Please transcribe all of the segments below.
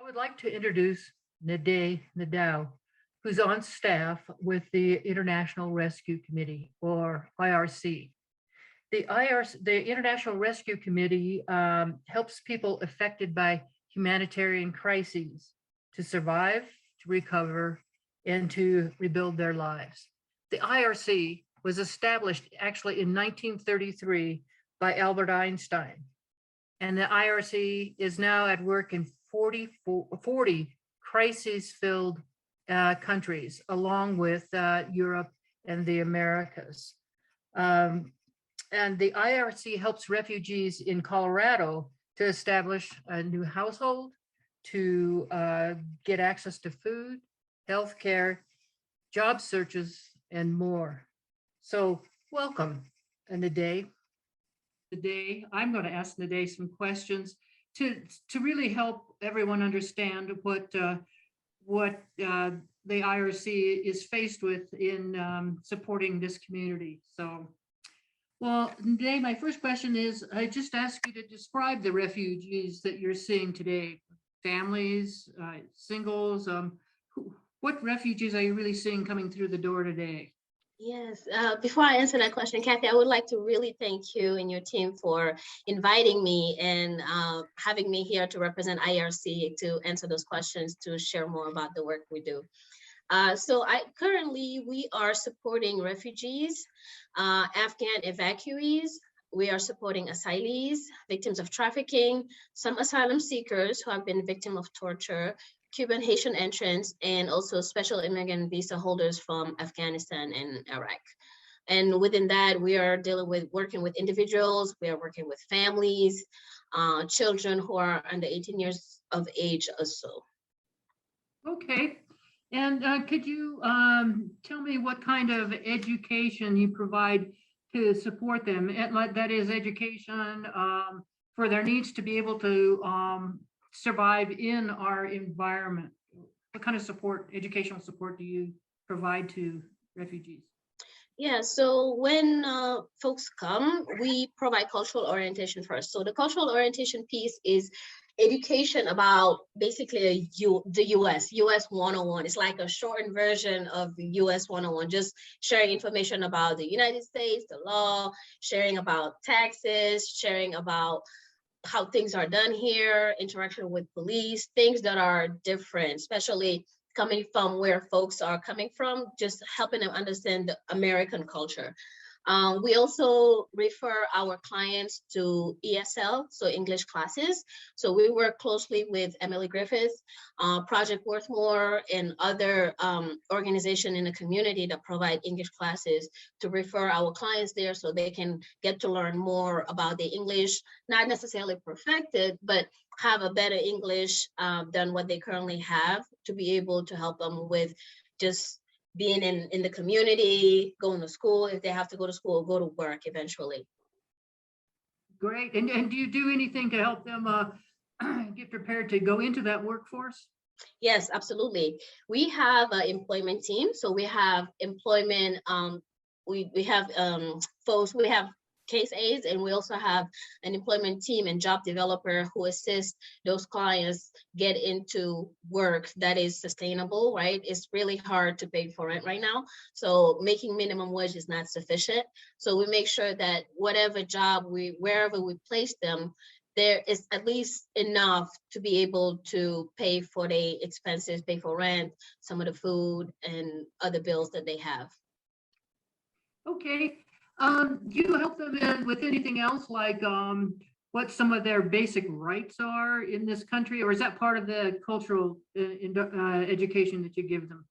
would like to introduce Nade Nadao, who's on staff with the International Rescue Committee, or IRC. The International Rescue Committee helps people affected by humanitarian crises to survive, to recover, and to rebuild their lives. The IRC was established actually in 1933 by Albert Einstein. And the IRC is now at work in 40 crisis-filled countries, along with Europe and the Americas. And the IRC helps refugees in Colorado to establish a new household, to get access to food, healthcare, job searches, and more. So welcome, Nade. Today, I'm going to ask Nade some questions to really help everyone understand what the IRC is faced with in supporting this community. So, well, Nade, my first question is, I just ask you to describe the refugees that you're seeing today, families, singles. What refugees are you really seeing coming through the door today? Yes, before I answer that question, Kathy, I would like to really thank you and your team for inviting me and having me here to represent IRC to answer those questions, to share more about the work we do. Currently we are supporting refugees, Afghan evacuees. We are supporting asylees, victims of trafficking, some asylum seekers who have been victims of torture, Cuban Haitian entrants, and also special immigrant visa holders from Afghanistan and Iraq. And within that, we are working with individuals, we are working with families, children who are under 18 years of age or so. Okay. And could you tell me what kind of education you provide to support them? That is education for their needs to be able to survive in our environment. What kind of support, educational support, do you provide to refugees? Yeah, so when folks come, we provide cultural orientation first. So the cultural orientation piece is education about basically the US 101. It's like a shortened version of the US 101, just sharing information about the United States, the law, sharing about taxes, sharing about how things are done here, interaction with police, things that are different, especially coming from where folks are coming from, just helping them understand the American culture. We also refer our clients to ESL, so English classes. So we work closely with Emily Griffith, Project Worthmore, and other organizations in the community that provide English classes to refer our clients there so they can get to learn more about the English, not necessarily perfected, but have a better English than what they currently have, to be able to help them with just being in the community, going to school, if they have to go to school, go to work eventually. Great. And do you do anything to help them get prepared to go into that workforce? Yes, absolutely. We have an employment team. So we have employment, we have folks, we have case aides, and we also have an employment team and job developer who assist those clients get into work that is sustainable, right? It's really hard to pay for rent right now. So making minimum wage is not sufficient. So we make sure that whatever job wherever we place them, there is at least enough to be able to pay for the expenses, pay for rent, some of the food and other bills that they have. Okay. Do you help them with anything else, like what some of their basic rights are in this country, or is that part of the cultural education that you give them?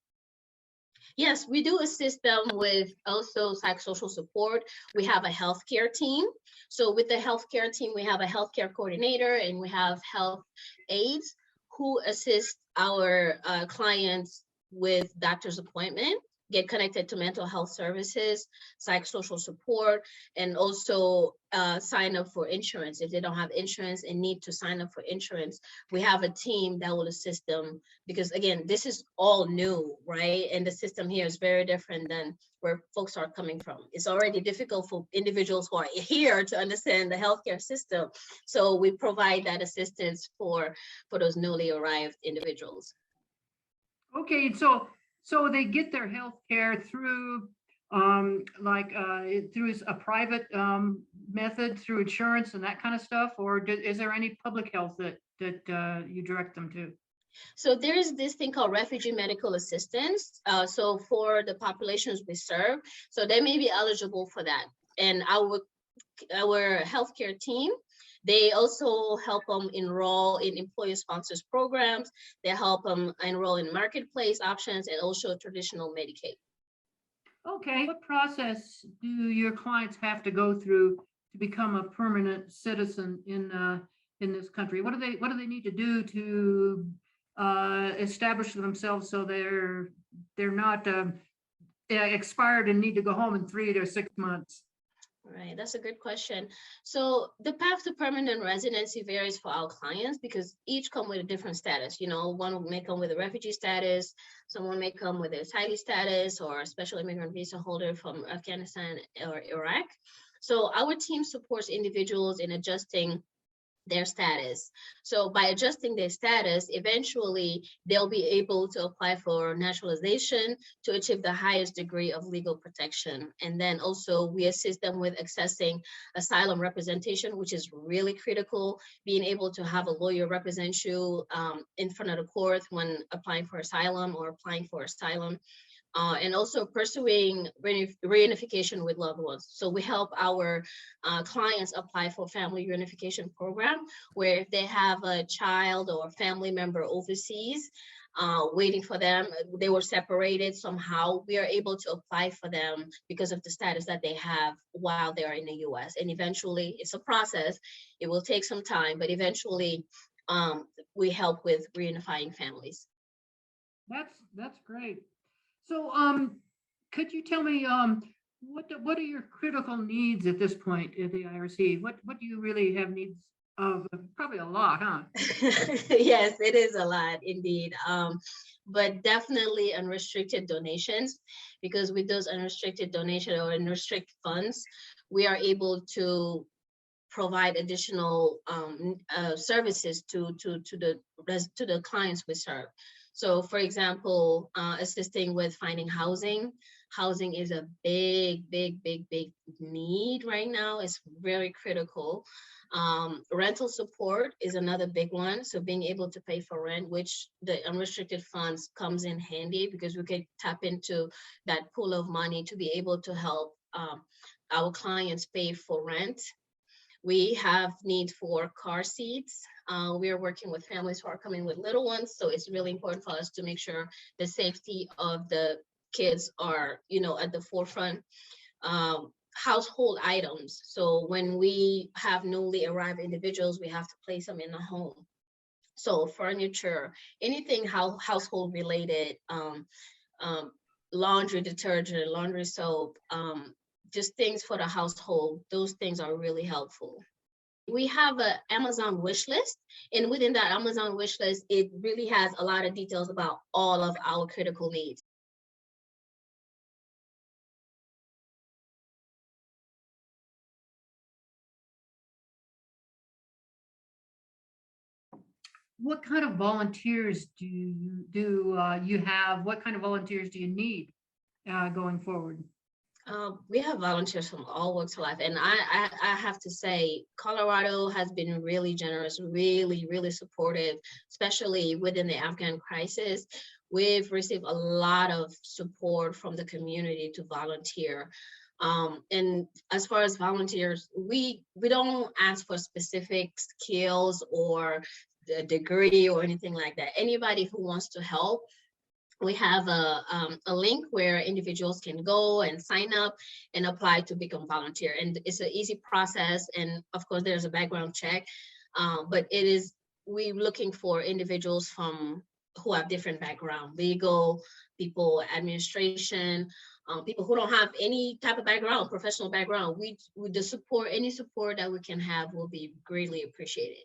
Yes, we do assist them with also psychosocial support. We have a healthcare team. So with the healthcare team, we have a healthcare coordinator and we have health aides who assist our clients with doctor's appointment, get connected to mental health services, psychosocial support, and also sign up for insurance. If they don't have insurance and need to sign up for insurance, we have a team that will assist them, because again, this is all new, right? And the system here is very different than where folks are coming from. It's already difficult for individuals who are here to understand the healthcare system. So we provide that assistance for those newly arrived individuals. Okay, so they get their health care through through a private method, through insurance and that kind of stuff, or is there any public health that you direct them to? So there is this thing called refugee medical assistance. So for the populations we serve, so they may be eligible for that. And our healthcare team, they also help them enroll in employer sponsors programs. They help them enroll in marketplace options and also traditional Medicaid. Okay, what process do your clients have to go through to become a permanent citizen in this country? What do they need to do to establish themselves so they're not expired and need to go home in 3 to 6 months? Right, that's a good question. So the path to permanent residency varies for our clients because each come with a different status. You know, one may come with a refugee status, someone may come with a asylum status or a special immigrant visa holder from Afghanistan or Iraq. So our team supports individuals in adjusting their status. So by adjusting their status, eventually they'll be able to apply for naturalization to achieve the highest degree of legal protection. And then also we assist them with accessing asylum representation, which is really critical, being able to have a lawyer represent you in front of the court when applying for asylum or applying for asylum. And also pursuing reunification with loved ones. So we help our clients apply for family reunification program, where if they have a child or family member overseas waiting for them, they were separated somehow, we are able to apply for them because of the status that they have while they're in the US. And eventually, it's a process. It will take some time, but eventually we help with reunifying families. That's great. So, could you tell me what are your critical needs at this point at the IRC? What do you really have needs of? Probably a lot, huh? Yes, it is a lot indeed. But definitely unrestricted donations, because with those unrestricted donation or unrestricted funds, we are able to provide additional services to the clients we serve. So for example, assisting with finding housing. Housing is a big need right now. It's very critical. Rental support is another big one. So being able to pay for rent, which the unrestricted funds comes in handy because we can tap into that pool of money to be able to help our clients pay for rent. We have need for car seats. We are working with families who are coming with little ones, so it's really important for us to make sure the safety of the kids are, at the forefront. Household items. So when we have newly arrived individuals, we have to place them in a home. So furniture, anything household related, laundry detergent, laundry soap, just things for the household. Those things are really helpful. We have an Amazon wish list, and within that Amazon wish list, it really has a lot of details about all of our critical needs. What kind of volunteers do you have? What kind of volunteers do you need going forward? We have volunteers from all walks of life, and I have to say, Colorado has been really generous, really supportive, especially within the Afghan crisis. We've received a lot of support from the community to volunteer. And as far as volunteers, we don't ask for specific skills or the degree or anything like that. Anybody who wants to help, we have a link where individuals can go and sign up and apply to become volunteer. And it's an easy process. And of course, there's a background check, but we're looking for individuals from who have different background, legal, people, administration, people who don't have any type of background, professional background. The support, any support that we can have will be greatly appreciated.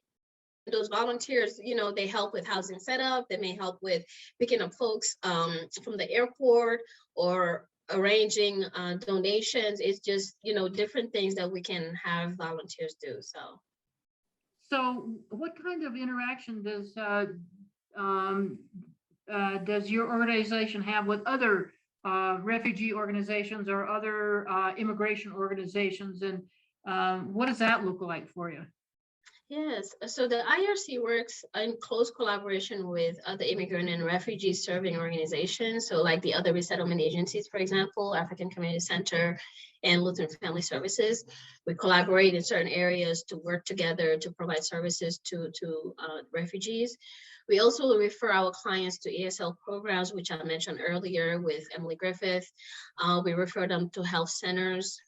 Those volunteers, you know, they help with housing setup. They may help with picking up folks from the airport or arranging donations. It's just, you know, different things that we can have volunteers do. So what kind of interaction does your organization have with other refugee organizations or other immigration organizations, and what does that look like for you? Yes, so the IRC works in close collaboration with other immigrant and refugee serving organizations. So like the other resettlement agencies, for example, African Community Center and Lutheran Family Services. We collaborate in certain areas to work together to provide services to refugees. We also refer our clients to ESL programs, which I mentioned earlier with Emily Griffith. We refer them to health centers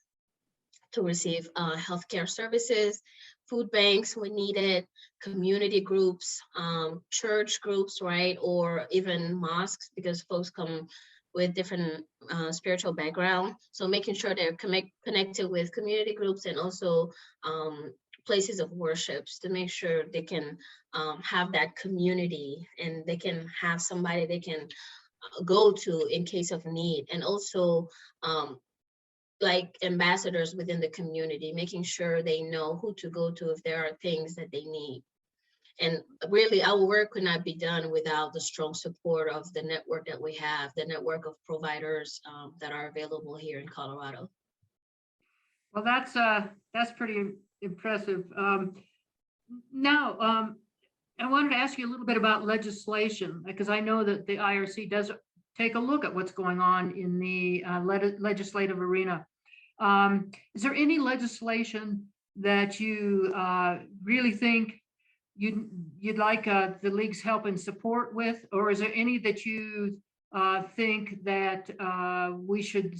to receive healthcare services, food banks when needed, community groups, church groups, right? Or even mosques, because folks come with different spiritual background. So making sure they're connected with community groups and also places of worships to make sure they can have that community and they can have somebody they can go to in case of need. And also like ambassadors within the community, making sure they know who to go to if there are things that they need. And really our work could not be done without the strong support of the network that we have, the network of providers that are available here in Colorado. Well, that's pretty impressive. Now, I wanted to ask you a little bit about legislation, because I know that the IRC does take a look at what's going on in the legislative arena. Is there any legislation that you really think you'd like the League's help and support with, or is there any that you think that we should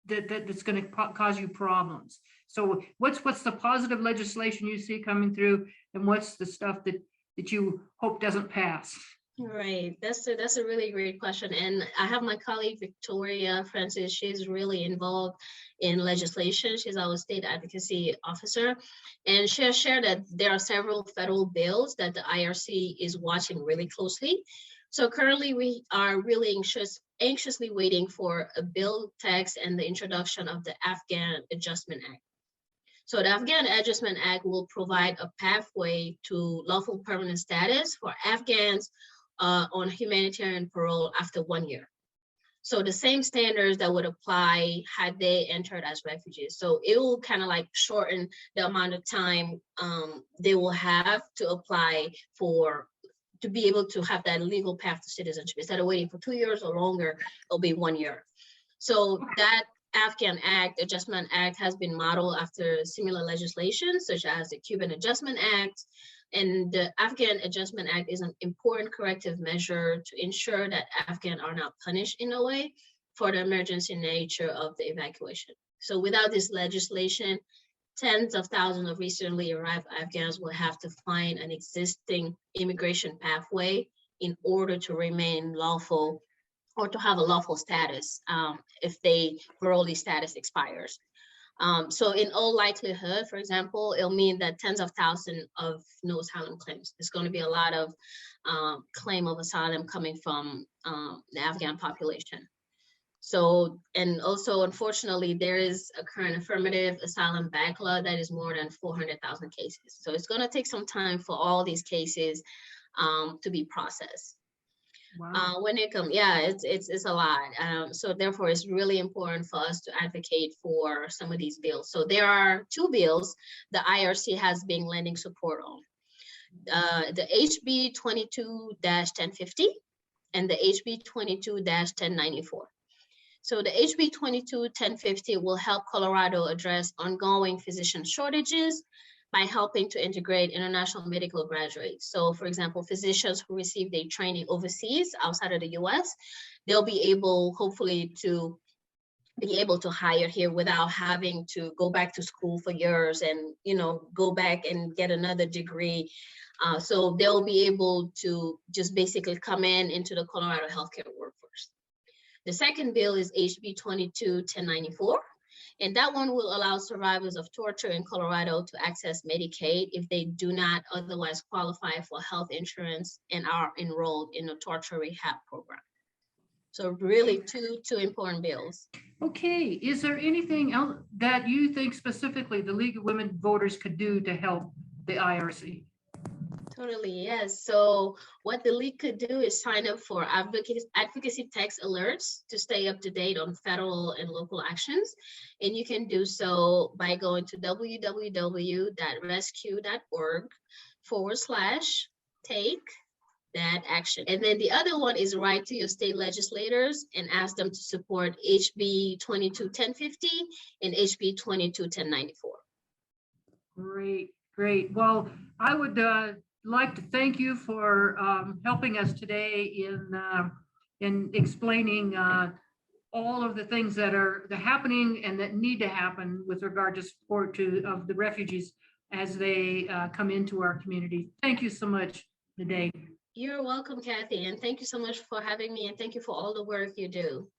that's going to cause you problems? So what's the positive legislation you see coming through, and what's the stuff that you hope doesn't pass? Right, that's a really great question. And I have my colleague Victoria Francis. She's really involved in legislation. She's our state advocacy officer, and she has shared that there are several federal bills that the IRC is watching really closely. So currently we are really anxiously waiting for a bill text and the introduction of the Afghan Adjustment Act. So the Afghan Adjustment Act will provide a pathway to lawful permanent status for Afghans on humanitarian parole after 1 year. So the same standards that would apply had they entered as refugees. So it will kind of like shorten the amount of time they will have to apply to be able to have that legal path to citizenship. Instead of waiting for 2 years or longer, it'll be 1 year. So that Afghan Act Adjustment Act has been modeled after similar legislation, such as the Cuban Adjustment Act. And the Afghan Adjustment Act is an important corrective measure to ensure that Afghans are not punished in a way for the emergency nature of the evacuation. So without this legislation, tens of thousands of recently arrived Afghans will have to find an existing immigration pathway in order to remain lawful or to have a lawful status if their parolee status expires. So in all likelihood, for example, it'll mean that tens of thousands of no asylum claims. There's going to be a lot of claim of asylum coming from the Afghan population. So, and also, unfortunately, there is a current affirmative asylum backlog that is more than 400,000 cases. So it's going to take some time for all these cases to be processed. Wow. When it comes, yeah, it's a lot. So therefore, it's really important for us to advocate for some of these bills. So there are two bills the IRC has been lending support on. The HB 22-1050 and the HB 22-1094. So the HB 22-1050 will help Colorado address ongoing physician shortages by helping to integrate international medical graduates. So for example, physicians who receive their training overseas outside of the US, they'll be able hopefully to be able to hire here without having to go back to school for years and, go back and get another degree. So they'll be able to just basically come into the Colorado healthcare workforce. The second bill is HB 22-1094. And that one will allow survivors of torture in Colorado to access Medicaid if they do not otherwise qualify for health insurance and are enrolled in a torture rehab program. So really two important bills. Okay, is there anything else that you think specifically the League of Women Voters could do to help the IRC? Totally, yes. So what the League could do is sign up for advocacy text alerts to stay up to date on federal and local actions. And you can do so by going to www.rescue.org/take that action. And then the other one is write to your state legislators and ask them to support HB 22-1050 and HB 22-1094. Great, great. Well, I would like to thank you for helping us today in explaining all of the things that are happening and that need to happen with regard to support of the refugees as they come into our community. Thank you so much today. You're welcome, Kathy, and thank you so much for having me, and thank you for all the work you do.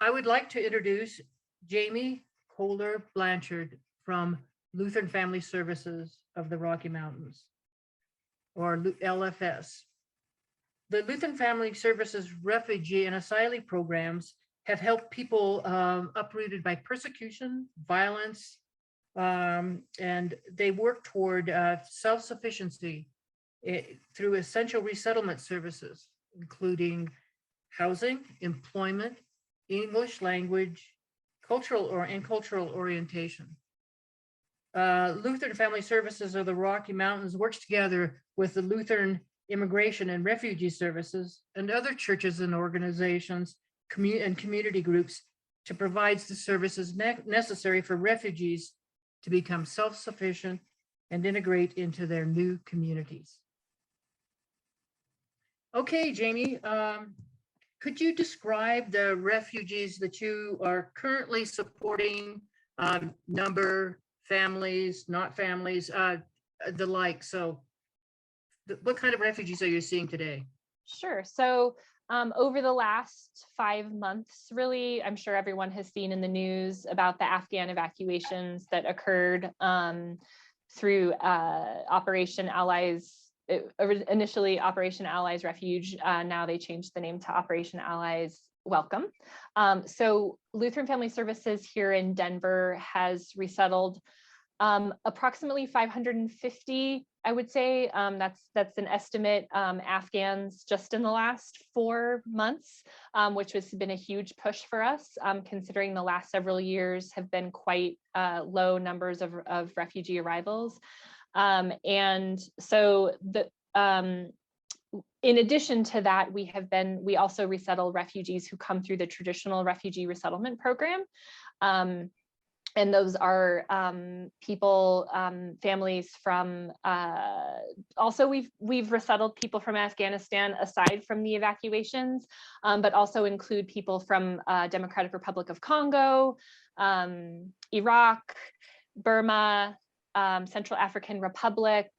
I would like to introduce Jamie Kohler Blanchard from Lutheran Family Services of the Rocky Mountains, or LFS. The Lutheran Family Services refugee and asylee programs have helped people uprooted by persecution, violence, and they work toward self-sufficiency through essential resettlement services, including housing, employment, English language, cultural orientation. Lutheran Family Services of the Rocky Mountains works together with the Lutheran Immigration and Refugee Services and other churches and organizations and community groups to provide the services necessary for refugees to become self-sufficient and integrate into their new communities. Okay, Jamie, could you describe the refugees that you are currently supporting, number, families, not families, the like? So what kind of refugees are you seeing today? Sure. So over the last 5 months, really, I'm sure everyone has seen in the news about the Afghan evacuations that occurred through Operation Allies. Initially Operation Allies Refuge, now they changed the name to Operation Allies Welcome. So Lutheran Family Services here in Denver has resettled approximately 550, I would say. That's an estimate, Afghans just in the last 4 months, which has been a huge push for us, considering the last several years have been quite low numbers of refugee arrivals. And so in addition to that, we also resettle refugees who come through the traditional refugee resettlement program. And those are people, families from, also we've resettled people from Afghanistan aside from the evacuations, but also include people from Democratic Republic of Congo, Iraq, Burma, Central African Republic,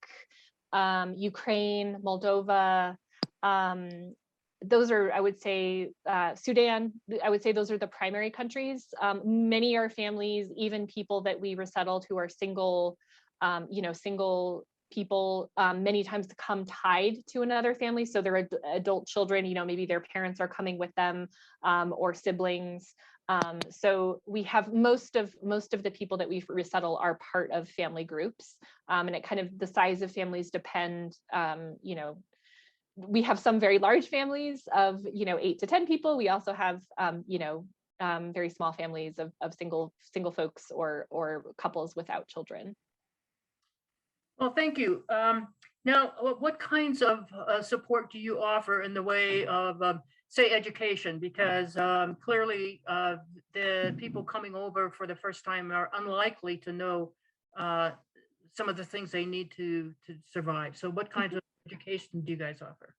Ukraine, Moldova. Those are, I would say, Sudan, I would say those are the primary countries. Many are families, even people that we resettled who are single, single people, many times come tied to another family. So they're adult children, maybe their parents are coming with them, or siblings. So we have most of the people that we resettle are part of family groups, and it kind of, the size of families depend, we have some very large families of 8 to 10 people. We also have very small families of single folks or couples without children. Well, thank you. Now, what kinds of support do you offer in the way of, say, education? Because clearly the people coming over for the first time are unlikely to know some of the things they need to survive. So what kinds of education do you guys offer?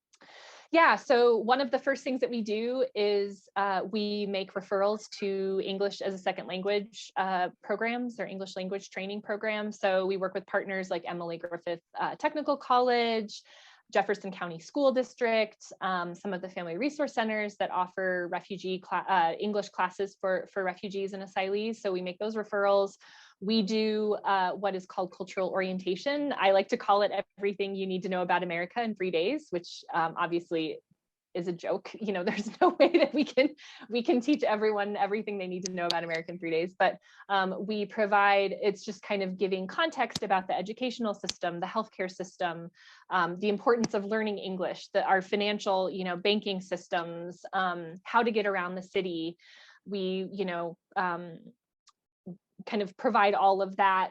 Yeah, so one of the first things that we do is we make referrals to English as a second language programs or English language training programs. So we work with partners like Emily Griffith Technical College, Jefferson County School District, some of the family resource centers that offer refugee English classes for refugees and asylees. So we make those referrals. We do what is called cultural orientation. I like to call it everything you need to know about America in 3 days, which obviously is a joke. You know, there's no way that we can teach everyone everything they need to know about America in 3 days, but we provide, it's just kind of giving context about the educational system, the healthcare system, the importance of learning English, our financial, banking systems, how to get around the city. We, kind of provide all of that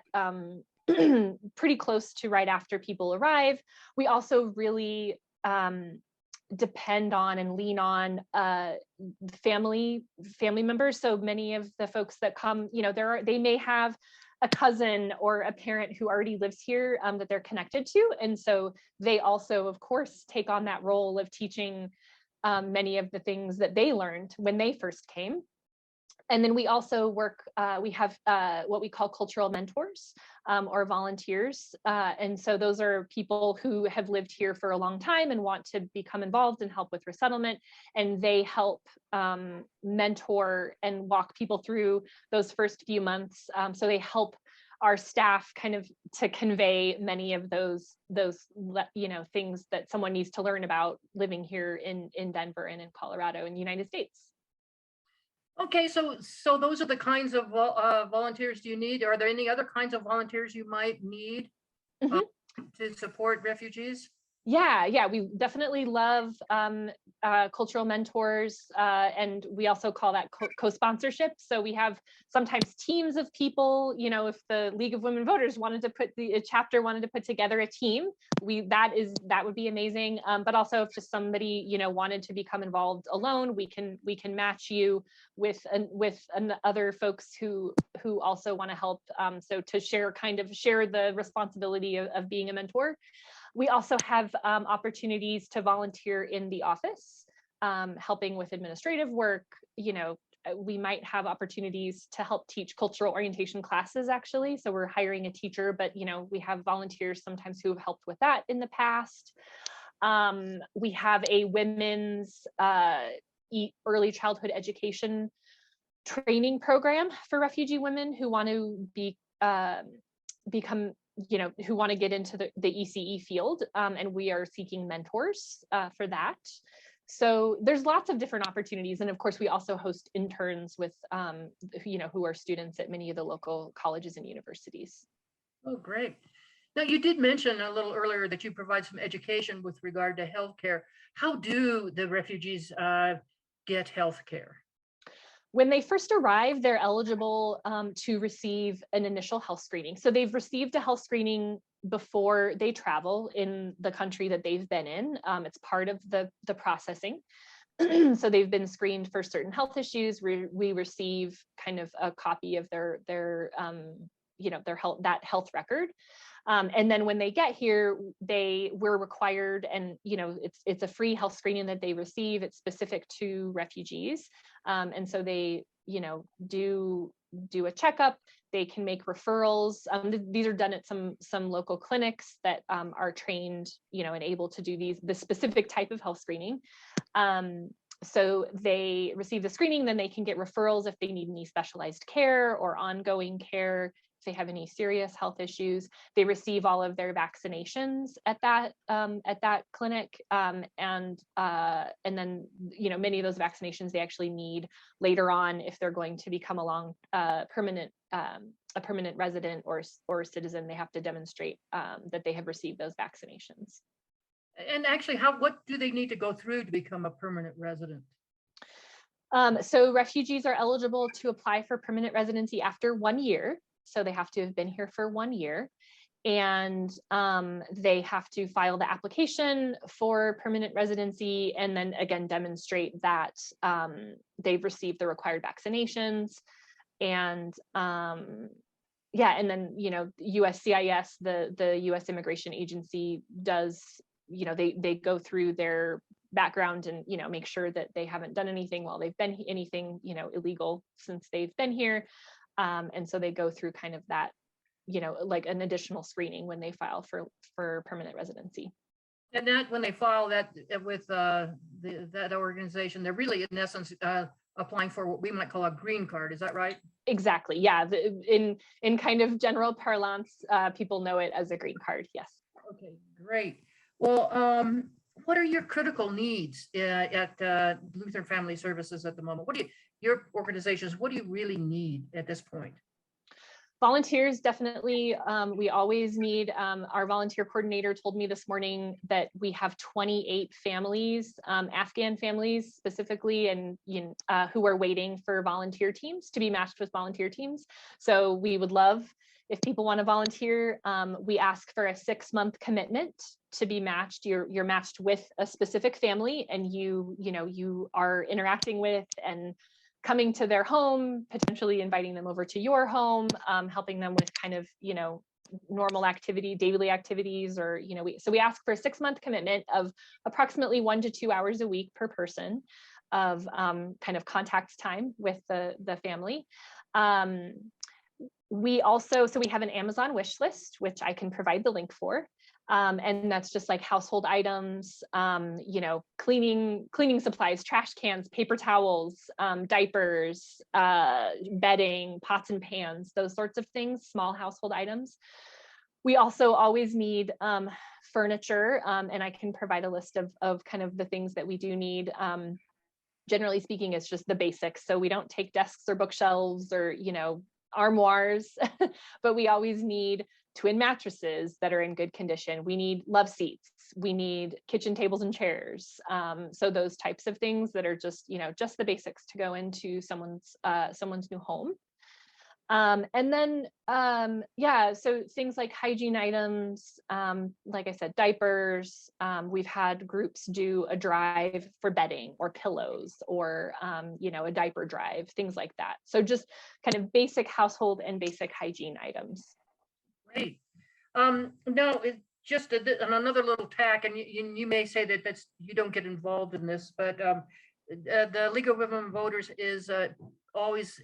pretty close to right after people arrive. We also really depend on and lean on family members. So many of the folks that come, they may have a cousin or a parent who already lives here that they're connected to. And so they also, of course, take on that role of teaching many of the things that they learned when they first came. And then we also work, we have what we call cultural mentors or volunteers. And so those are people who have lived here for a long time and want to become involved and help with resettlement. And they help mentor and walk people through those first few months. So they help our staff kind of to convey many of those things that someone needs to learn about living here in Denver and in Colorado in the United States. Okay, so those are the kinds of volunteers you need. Are there any other kinds of volunteers you might need to support refugees? Yeah, we definitely love cultural mentors, and we also call that co-sponsorship. So we have sometimes teams of people. If the League of Women Voters wanted to a chapter wanted to put together a team, that would be amazing. But also, if just somebody wanted to become involved alone, we can match you with other folks who also want to help. So to share the responsibility of being a mentor. We also have opportunities to volunteer in the office, helping with administrative work. We might have opportunities to help teach cultural orientation classes, actually. So we're hiring a teacher, but we have volunteers sometimes who have helped with that in the past. We have a women's early childhood education training program for refugee women who want to become who want to get into the ECE field, and we are seeking mentors for that. So there's lots of different opportunities, and of course we also host interns with who are students at many of the local colleges and universities. Oh, great. Now, you did mention a little earlier that you provide some education with regard to healthcare. How do the refugees get healthcare? When they first arrive, they're eligible to receive an initial health screening. So they've received a health screening before they travel in the country that they've been in. It's part of the processing. So they've been screened for certain health issues. We receive kind of a copy of their health record. And then when they get here, we're required, and it's a free health screening that they receive. It's specific to refugees, and so they do a checkup. They can make referrals. These are done at some local clinics that are trained, and able to do the specific type of health screening. So they receive the screening, then they can get referrals if they need any specialized care or ongoing care. They have any serious health issues. They receive all of their vaccinations at that clinic, and then many of those vaccinations they actually need later on if they're going to become a permanent resident or citizen. They have to demonstrate that they have received those vaccinations. And actually, what do they need to go through to become a permanent resident? So refugees are eligible to apply for permanent residency after 1 year. So they have to have been here for 1 year, and they have to file the application for permanent residency, and then again demonstrate that they've received the required vaccinations. And and then USCIS, the U.S. Immigration Agency, does they go through their background and, make sure that they haven't done anything while they've been anything, illegal since they've been here. And so they go through kind of that, like an additional screening when they file for permanent residency. And that when they file that with that organization, they're really in essence applying for what we might call a green card. Is that right? Exactly. Yeah. In kind of general parlance, people know it as a green card. Yes. Okay, great. Well, what are your critical needs at Lutheran Family Services at the moment? Your organizations, what do you really need at this point? Volunteers, definitely. We always need, our volunteer coordinator told me this morning that we have 28 families, Afghan families specifically, and who are waiting for volunteer teams to be matched with volunteer teams. So we would love if people want to volunteer. We ask for a 6-month commitment to be matched. You're matched with a specific family, and you are interacting with and coming to their home, potentially inviting them over to your home, helping them with kind of, normal daily activities, or, so we ask for a 6-month commitment of approximately 1 to 2 hours a week per person of kind of contact time with the family. We have an Amazon wish list, which I can provide the link for. And that's just like household items, cleaning supplies, trash cans, paper towels, diapers, bedding, pots and pans, those sorts of things, small household items. We also always need furniture, and I can provide a list of kind of the things that we do need. Generally speaking, it's just the basics. So we don't take desks or bookshelves or, armoires, but we always need twin mattresses that are in good condition. We need love seats. We need kitchen tables and chairs. So those types of things that are just, just the basics to go into someone's new home. And then, so things like hygiene items, like I said, diapers. We've had groups do a drive for bedding or pillows or, a diaper drive, things like that. So just kind of basic household and basic hygiene items. Great. No, it's just another little tack, and you may say that you don't get involved in this, but the League of Women Voters is always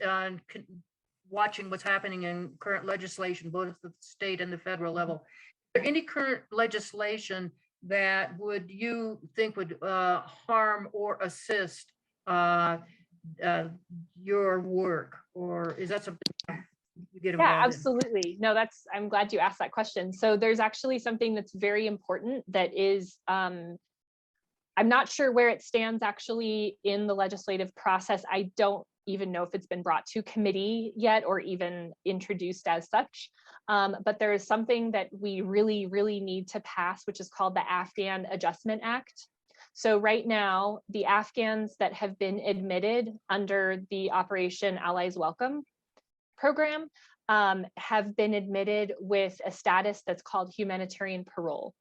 watching what's happening in current legislation, both at the state and the federal level. Is there any current legislation that you think would harm or assist your work, or is that something you get involved in? Yeah, absolutely. No, I'm glad you asked that question. So there's actually something that's very important that is, I'm not sure where it stands actually in the legislative process. I don't even know if it's been brought to committee yet or even introduced as such. But there is something that we really, really need to pass, which is called the Afghan Adjustment Act. So right now, the Afghans that have been admitted under the Operation Allies Welcome program have been admitted with a status that's called humanitarian parole.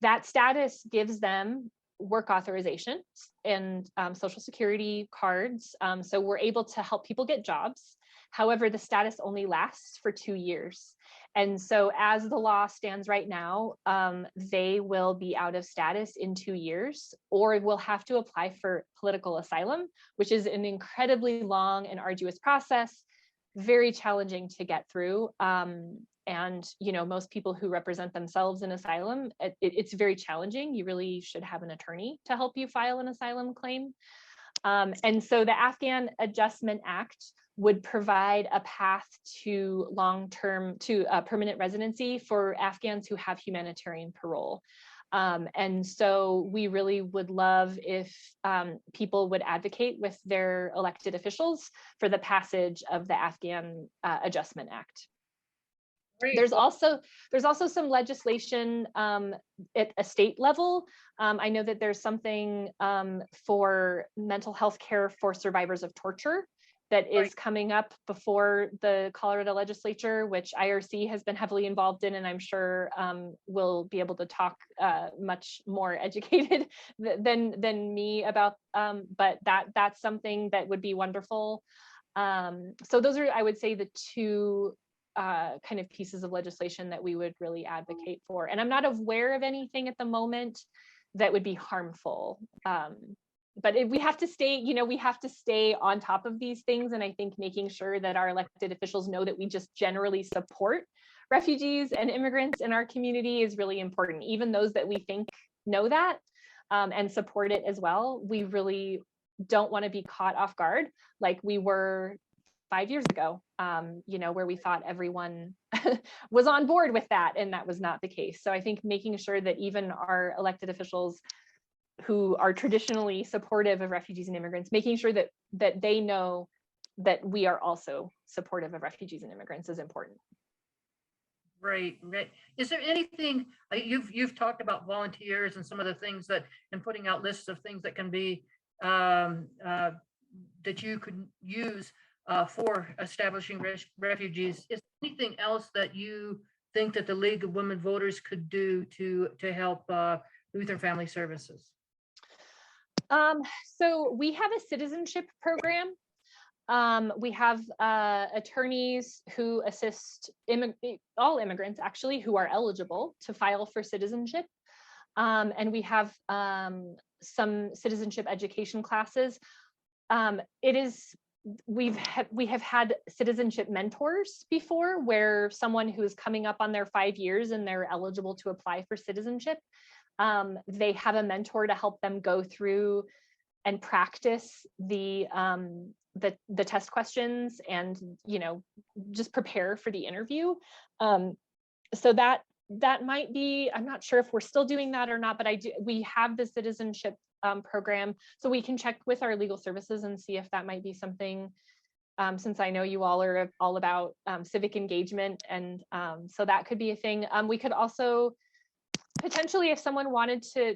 That status gives them work authorization and Social Security cards. So we're able to help people get jobs. However, the status only lasts for 2 years. And so as the law stands right now, they will be out of status in 2 years, or will have to apply for political asylum, which is an incredibly long and arduous process, very challenging to get through. And, most people who represent themselves in asylum, it's very challenging. You really should have an attorney to help you file an asylum claim. And so the Afghan Adjustment Act would provide a path to permanent residency for Afghans who have humanitarian parole. And so we really would love if people would advocate with their elected officials for the passage of the Afghan Adjustment Act. Great. There's also some legislation at a state level. I know that there's something for mental health care for survivors of torture that is coming up before the Colorado legislature, which IRC has been heavily involved in, and I'm sure will be able to talk much more educated than me about. But that's something that would be wonderful. So those are, I would say, the two kind of pieces of legislation that we would really advocate for. And I'm not aware of anything at the moment that would be harmful. But we have to stay, we have to stay on top of these things. And I think making sure that our elected officials know that we just generally support refugees and immigrants in our community is really important. Even those that we think know that and support it as well, we really don't want to be caught off guard like we were 5 years ago, where we thought everyone was on board with that, and that was not the case. So I think making sure that even our elected officials who are traditionally supportive of refugees and immigrants, making sure that they know that we are also supportive of refugees and immigrants is important. Right. Is there anything you've talked about volunteers and some of the things that, and putting out lists of things that can be that you could use for establishing refugees? Is there anything else that you think that the League of Women Voters could do to help Youth and Family Services? So we have a citizenship program. We have attorneys who assist all immigrants actually who are eligible to file for citizenship. And we have some citizenship education classes. We have had citizenship mentors before, where someone who is coming up on their 5 years and they're eligible to apply for citizenship, they have a mentor to help them go through and practice the test questions and just prepare for the interview. So that might be, I'm not sure if we're still doing that or not, but we have the citizenship program, so we can check with our legal services and see if that might be something, since I know you all are all about civic engagement, and so that could be a thing. We could also potentially, if someone wanted to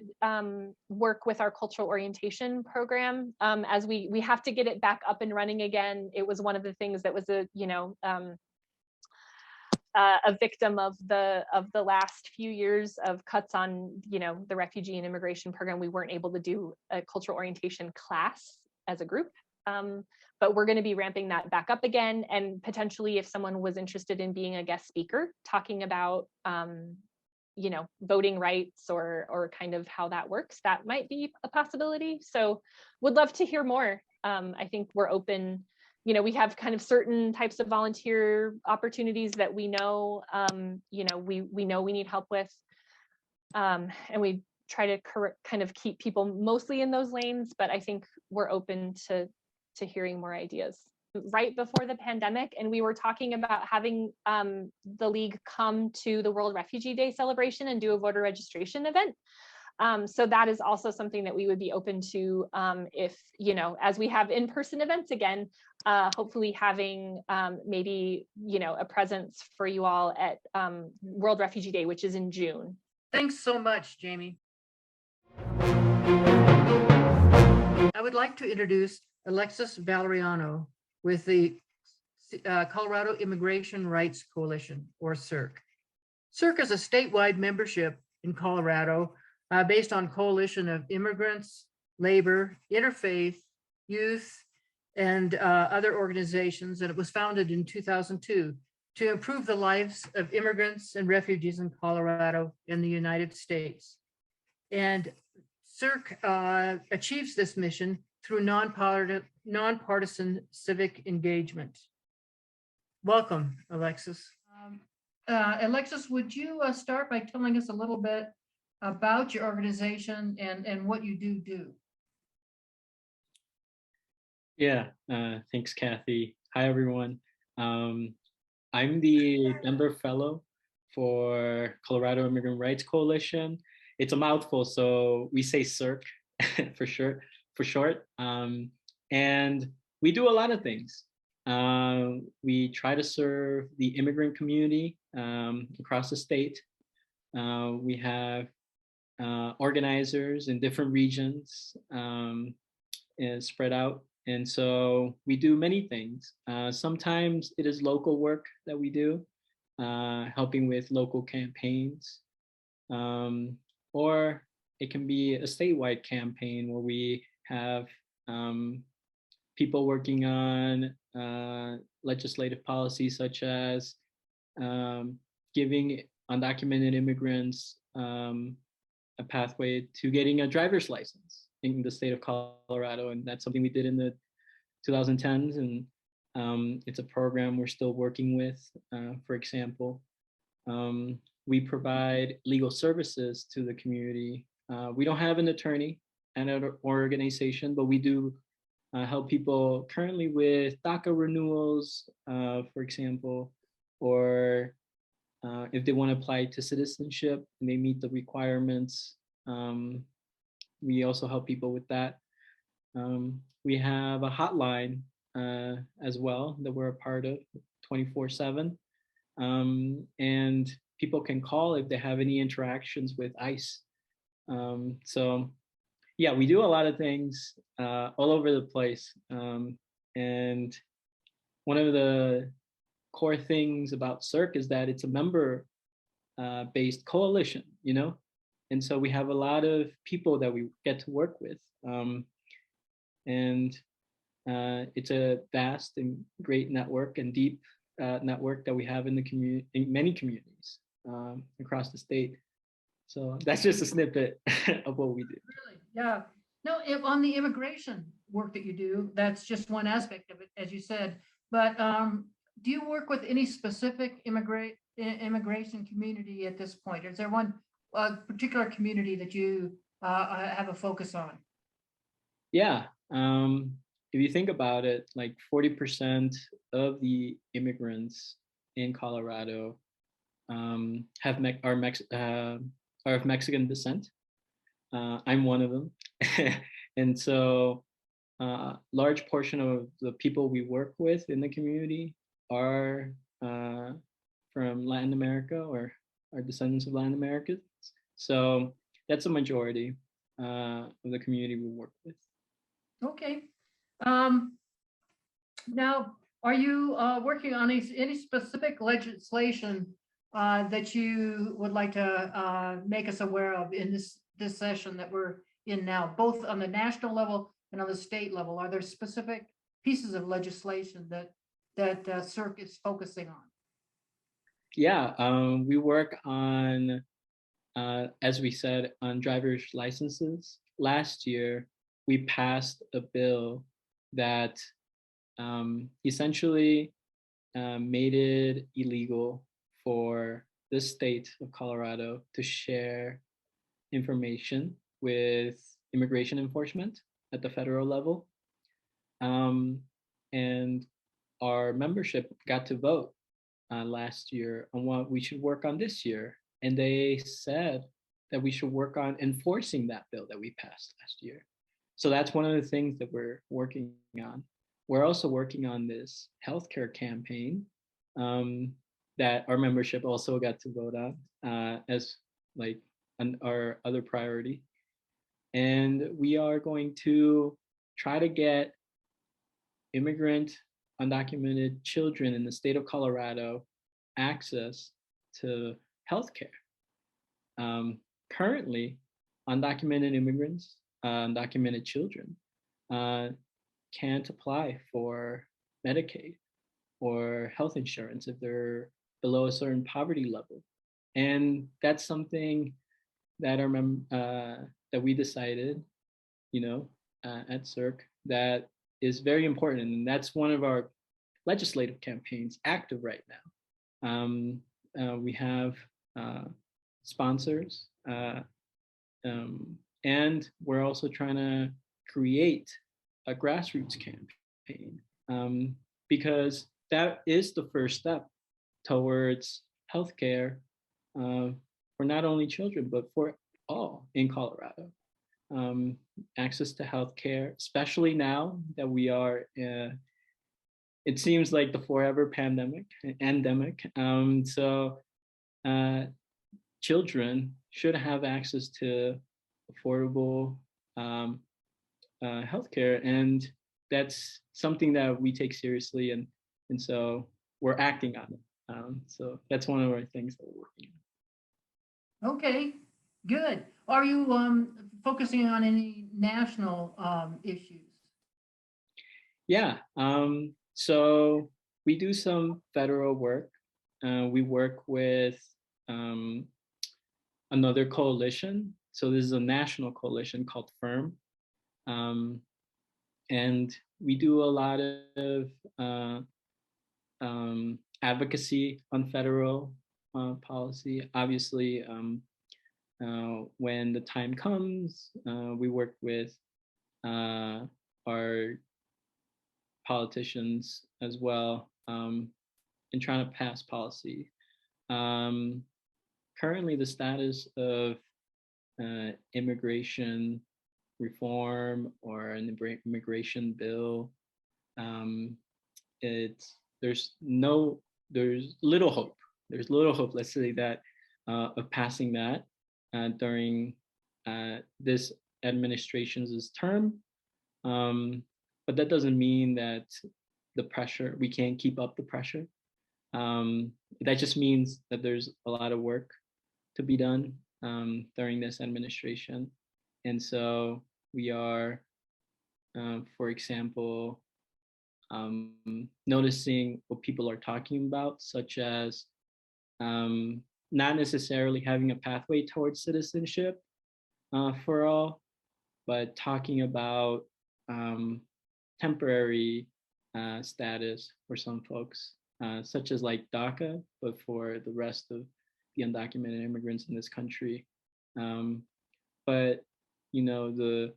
work with our cultural orientation program, as we have to get it back up and running again. It was one of the things that was a victim of the last few years of cuts on the refugee and immigration program. We weren't able to do a cultural orientation class as a group, but we're going to be ramping that back up again. And potentially, if someone was interested in being a guest speaker talking about voting rights or kind of how that works, that might be a possibility. So would love to hear more. I think we're open. We have kind of certain types of volunteer opportunities that we know, we know we need help with. And we try to kind of keep people mostly in those lanes, but I think we're open to hearing more ideas. Right before the pandemic, and we were talking about having the League come to the World Refugee Day celebration and do a voter registration event. So that is also something that we would be open to if, as we have in-person events again, hopefully having maybe, a presence for you all at World Refugee Day, which is in June. Thanks so much, Jamie. I would like to introduce Alexis Valeriano with the Colorado Immigration Rights Coalition, or CIRC. CIRC is a statewide membership in Colorado based on coalition of immigrants, labor, interfaith, youth, and other organizations, and it was founded in 2002 to improve the lives of immigrants and refugees in Colorado and the United States. And CIRC achieves this mission through nonpartisan civic engagement. Welcome, Alexis. Alexis, would you start by telling us a little bit about your organization and what you do? Yeah, thanks, Kathy. Hi, everyone. I'm the Denver Fellow for Colorado Immigrant Rights Coalition. It's a mouthful, so we say CIRC for short. And we do a lot of things. We try to serve the immigrant community across the state. We have organizers in different regions spread out. And so we do many things. Sometimes it is local work that we do, helping with local campaigns. Or it can be a statewide campaign where we have people working on legislative policies such as giving undocumented immigrants a pathway to getting a driver's license in the state of Colorado. And that's something we did in the 2010s. And it's a program we're still working with. For example, we provide legal services to the community. We don't have an attorney and an organization, but we do help people currently with DACA renewals, for example, or if they want to apply to citizenship and they meet the requirements, we also help people with that. We have a hotline as well that we're a part of 24/7. And people can call if they have any interactions with ICE. So yeah, we do a lot of things all over the place. And one of the core things about CIRC is that it's a member based coalition, you know? And so we have a lot of people that we get to work with. And it's a vast and great network and deep network that we have in the community, in many communities across the state. So that's just a snippet of what we do. Really? Yeah. No, if on the immigration work that you do, that's just one aspect of it, as you said. But do you work with any specific immigration community at this point? Is there one particular community that you have a focus on? Yeah. If you think about it, like 40% of the immigrants in Colorado are of Mexican descent. I'm one of them. And so large portion of the people we work with in the community are from Latin America or are descendants of Latin Americans. So that's a majority of the community we work with. Okay. Now, are you working on any specific legislation that you would like to make us aware of in this session that we're in now, both on the national level and on the state level? Are there specific pieces of legislation that CIRC is focusing on? Yeah, we work on, as we said, on driver's licenses. Last year, we passed a bill that essentially made it illegal for the state of Colorado to share information with immigration enforcement at the federal level. And our membership got to vote last year on what we should work on this year. And they said that we should work on enforcing that bill that we passed last year. So that's one of the things that we're working on. We're also working on this healthcare campaign that our membership also got to vote on as like our other priority. And we are going to try to get immigrant undocumented children in the state of Colorado access to healthcare. Currently, undocumented immigrants, undocumented children can't apply for Medicaid or health insurance if they're below a certain poverty level. And that's something that that we decided, you know, at CIRC that is very important. And that's one of our legislative campaigns active right now. We have sponsors and we're also trying to create a grassroots campaign because that is the first step towards healthcare for not only children, but for all in Colorado. Access to healthcare, especially now that we are, it seems like the forever endemic. So children should have access to affordable healthcare, and that's something that we take seriously, and so we're acting on it. So that's one of our things that we're working on. Okay, good. Are you focusing on any national issues? Yeah, so we do some federal work we work with another coalition. So this is a national coalition called FIRM. And we do a lot of advocacy on federal policy. Obviously, when the time comes, we work with our politicians as well in trying to pass policy. Currently, the status of immigration reform or an immigration bill, there's little hope. There's little hope, let's say that, of passing that during this administration's term. But that doesn't mean that we can't keep up the pressure. That just means that there's a lot of work to be done during this administration. And so we are, for example, noticing what people are talking about, such as not necessarily having a pathway towards citizenship for all, but talking about temporary status for some folks, such as like DACA, but for the rest of the undocumented immigrants in this country. But you know, the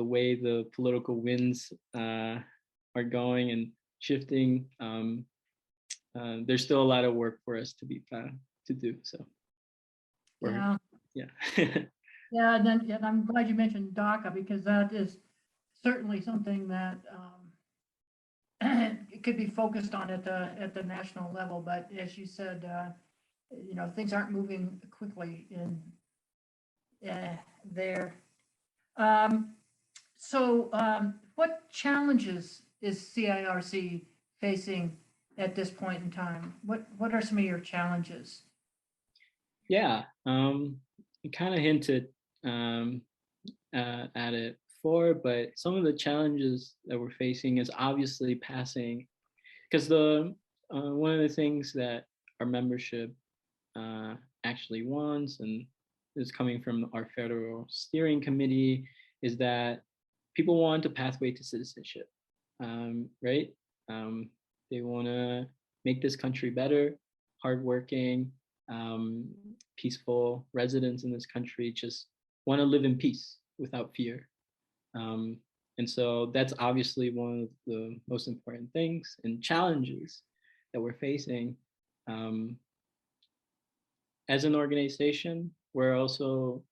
way the political winds are going and shifting, there's still a lot of work for us to do. So, Yeah. Yeah. Yeah, and I'm glad you mentioned DACA, because that is certainly something that it could be focused on at the national level. But as you said, you know, things aren't moving quickly in there. So what challenges is CIRC facing at this point in time? What are some of your challenges? Yeah, you kind of hinted at it before, but some of the challenges that we're facing is obviously passing, because one of the things that our membership actually wants, and is coming from our federal steering committee, is that people want a pathway to citizenship, right? They want to make this country better, hardworking, peaceful residents in this country just want to live in peace without fear. And so that's obviously one of the most important things and challenges that we're facing. As an organization, we're also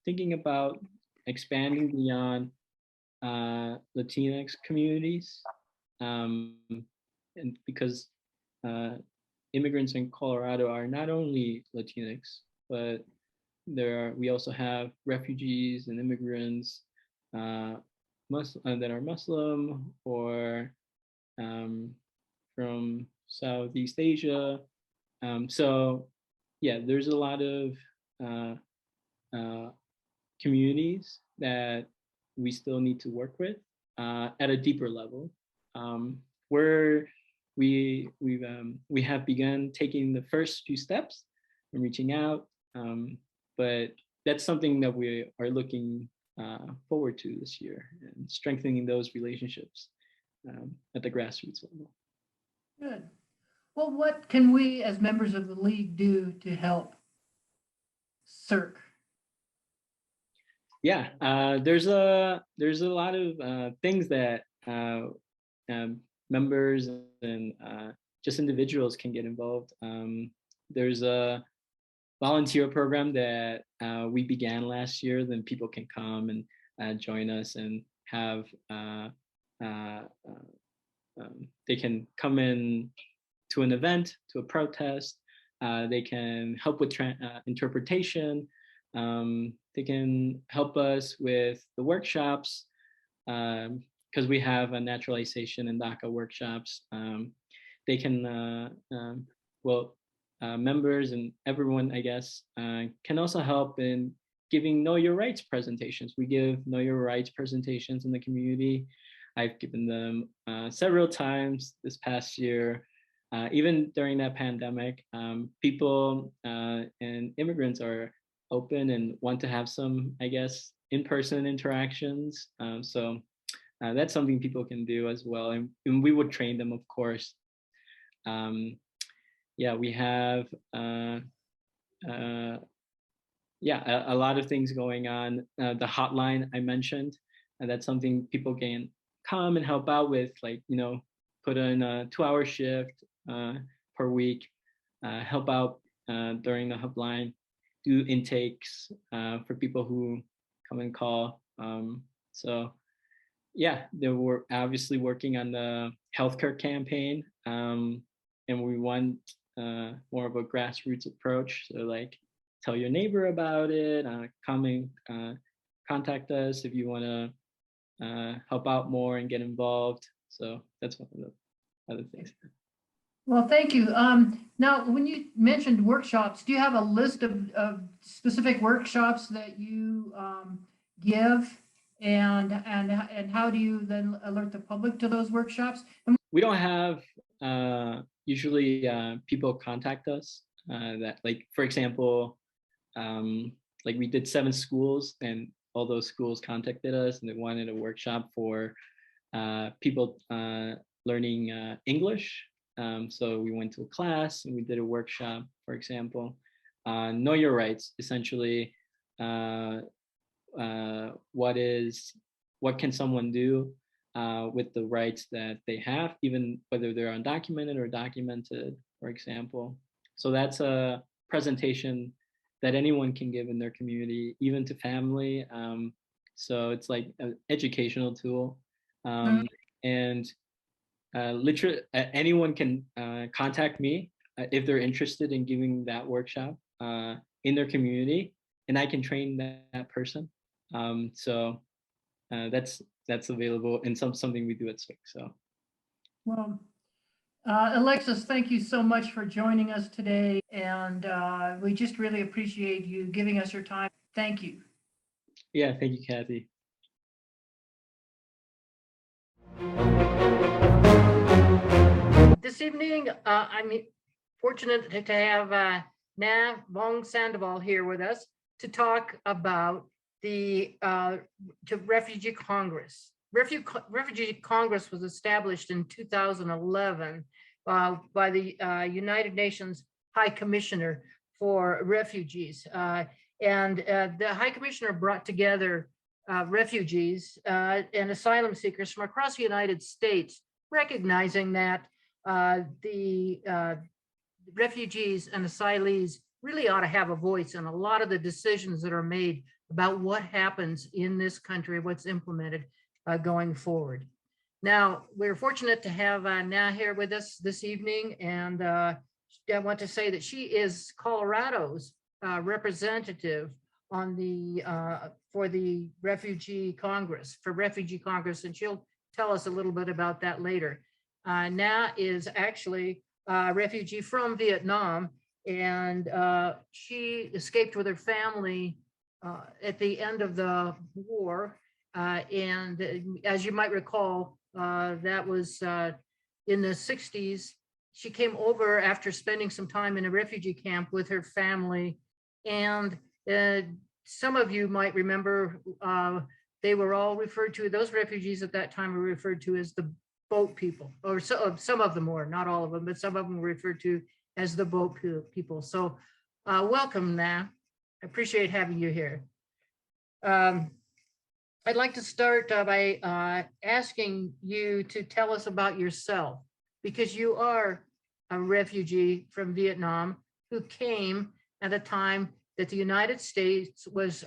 thinking about expanding beyond Latinx communities, and because immigrants in Colorado are not only Latinx, but we also have refugees and immigrants that are Muslim or from Southeast Asia. So yeah, there's a lot of communities that we still need to work with at a deeper level, where we have begun taking the first few steps and reaching out, but that's something that we are looking forward to this year, and strengthening those relationships at the grassroots level. Good. Well, what can we as members of the league do to help CIRC? Yeah, there's a lot of things that members and just individuals can get involved. There's a volunteer program that we began last year. Then people can come and join us and have they can come in to an event, to a protest. They can help with interpretation. They can help us with the workshops, because we have a naturalization and DACA workshops. They can, members and everyone, I guess, can also help in giving Know Your Rights presentations. We give Know Your Rights presentations in the community. I've given them several times this past year. even during that pandemic, people and immigrants are open and want to have some, I guess, in-person interactions. So that's something people can do as well. And we would train them, of course. Yeah, we have a lot of things going on. The hotline I mentioned, and that's something people can come and help out with, like, put in a 2-hour shift per week, help out during the hotline, do intakes for people who come and call. So yeah, they were obviously working on the healthcare campaign, and we want more of a grassroots approach. So like, tell your neighbor about it, come and contact us if you want to help out more and get involved. So that's one of the other things. Well, thank you. Now, when you mentioned workshops, do you have a list of specific workshops that you give, and how do you then alert the public to those workshops? We don't have usually people contact us that, like, for example, like we did 7 schools, and all those schools contacted us and they wanted a workshop for people learning English. So we went to a class and we did a workshop, for example. Know your rights, essentially. What can someone do with the rights that they have, even whether they're undocumented or documented, for example. So that's a presentation that anyone can give in their community, even to family. So it's like an educational tool. And literally anyone can contact me if they're interested in giving that workshop in their community, and I can train that person. So that's available, and something we do at CIRC. So, well, Alexis, thank you so much for joining us today, and we just really appreciate you giving us your time. Thank you. Yeah, thank you, Kathy. This evening, I'm fortunate to have Na Vong Sandoval here with us to talk about the Refugee Congress. Refugee Congress was established in 2011 by the United Nations High Commissioner for Refugees. And the High Commissioner brought together refugees and asylum seekers from across the United States, recognizing that the refugees and asylees really ought to have a voice in a lot of the decisions that are made about what happens in this country, what's implemented going forward. Now, we're fortunate to have Na here with us this evening, and I want to say that she is Colorado's representative on the for the Refugee Congress, and she'll tell us a little bit about that later. Na is actually a refugee from Vietnam, and she escaped with her family at the end of the war. And as you might recall, that was in the 60s. She came over after spending some time in a refugee camp with her family. And some of you might remember, they were all referred to, those refugees at that time were referred to as the boat people, or some of them were, not all of them, but some of them were referred to as the boat people. So welcome, Na. I appreciate having you here. I'd like to start by asking you to tell us about yourself, because you are a refugee from Vietnam who came at a time that the United States was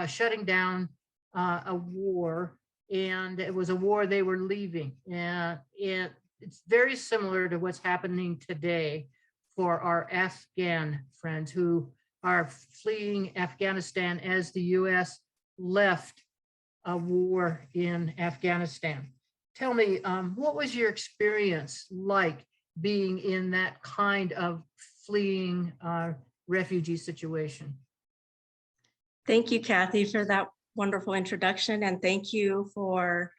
shutting down a war, and it was a war they were leaving. And it's very similar to what's happening today for our Afghan friends who are fleeing Afghanistan as the US left a war in Afghanistan. Tell me, what was your experience like being in that kind of fleeing refugee situation? Thank you, Kathy, for that wonderful introduction, and thank you for